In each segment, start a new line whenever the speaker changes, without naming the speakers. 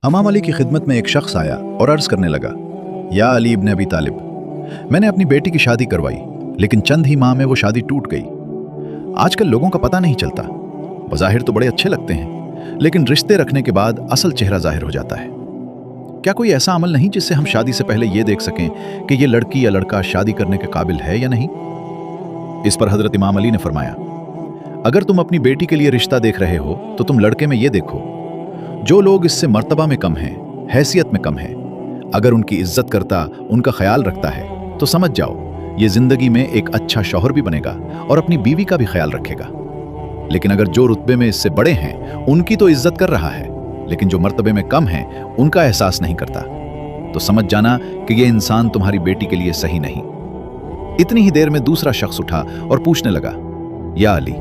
इमाम अली की खिदमत में एक शख्स आया और अर्ज करने लगा, या अली इब्न अबी तालिब, मैंने अपनी बेटी की शादी करवाई, लेकिन चंद ही माह में वो शादी टूट गई। आजकल लोगों का पता नहीं चलता। बज़ाहिर तो बड़े अच्छे लगते हैं, लेकिन रिश्ते रखने के बाद असल चेहरा जाहिर हो जाता है। क्या कोई ऐसा अमल नहीं जिससे हम शादी से पहले ये देख सकें कि ये लड़की या लड़का शादी करने के काबिल है या नहीं? इस पर हजरत इमाम अली ने फरमाया, अगर तुम अपनी बेटी के लिए रिश्ता देख रहे हो तो तुम लड़के में ये देखो, जो लोग इससे मर्तबा में कम हैं, हैसियत में कम हैं, अगर उनकी इज्जत करता, उनका ख्याल रखता है तो समझ जाओ ये जिंदगी में एक अच्छा शौहर भी बनेगा और अपनी बीवी का भी ख्याल रखेगा। लेकिन अगर जो रुतबे में इससे बड़े हैं उनकी तो इज्जत कर रहा है, लेकिन जो मर्तबे में कम हैं उनका एहसास नहीं करता, तो समझ जाना कि ये इंसान तुम्हारी बेटी के लिए सही नहीं। इतनी ही देर में दूसरा शख्स उठा और पूछने लगा, या अली,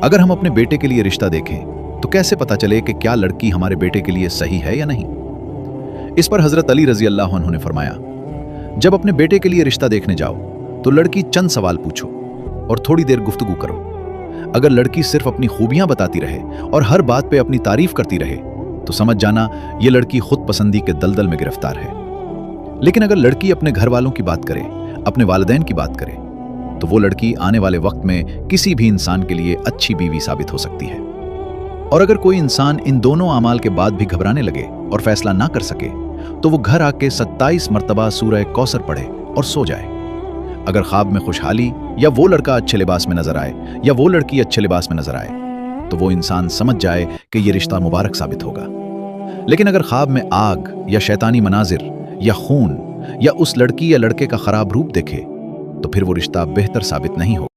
अगर हम अपने बेटे के लिए रिश्ता देखें तो कैसे पता चले कि क्या लड़की हमारे बेटे के लिए सही है या नहीं? इस पर हजरत अली रजी अल्लाह अन्हु ने फरमाया, जब अपने बेटे के लिए रिश्ता देखने जाओ तो लड़की चंद सवाल पूछो और थोड़ी देर गुफ्तगू करो। अगर लड़की सिर्फ अपनी खूबियां बताती रहे और हर बात पे अपनी तारीफ करती रहे तो समझ जाना ये लड़की खुद पसंदी के दलदल में गिरफ्तार है। लेकिन अगर लड़की अपने घर वालों की बात करे, अपने वालिदैन की बात करे, तो वो लड़की आने वाले वक्त में किसी भी इंसान के लिए अच्छी बीवी साबित हो सकती है। और अगर कोई इंसान इन दोनों अमाल के बाद भी घबराने लगे और फैसला ना कर सके तो वो घर आके 27 मरतबा सूरह कौसर पढ़े और सो जाए। अगर ख्वाब में खुशहाली या वो लड़का अच्छे लिबास में नजर आए या वो लड़की अच्छे लिबास में नजर आए तो वो इंसान समझ जाए कि ये रिश्ता मुबारक साबित होगा। लेकिन अगर ख्वाब में आग या शैतानी मनाजिर या खून या उस लड़की या लड़के का खराब रूप देखे तो फिर वो रिश्ता बेहतर साबित नहीं होगा।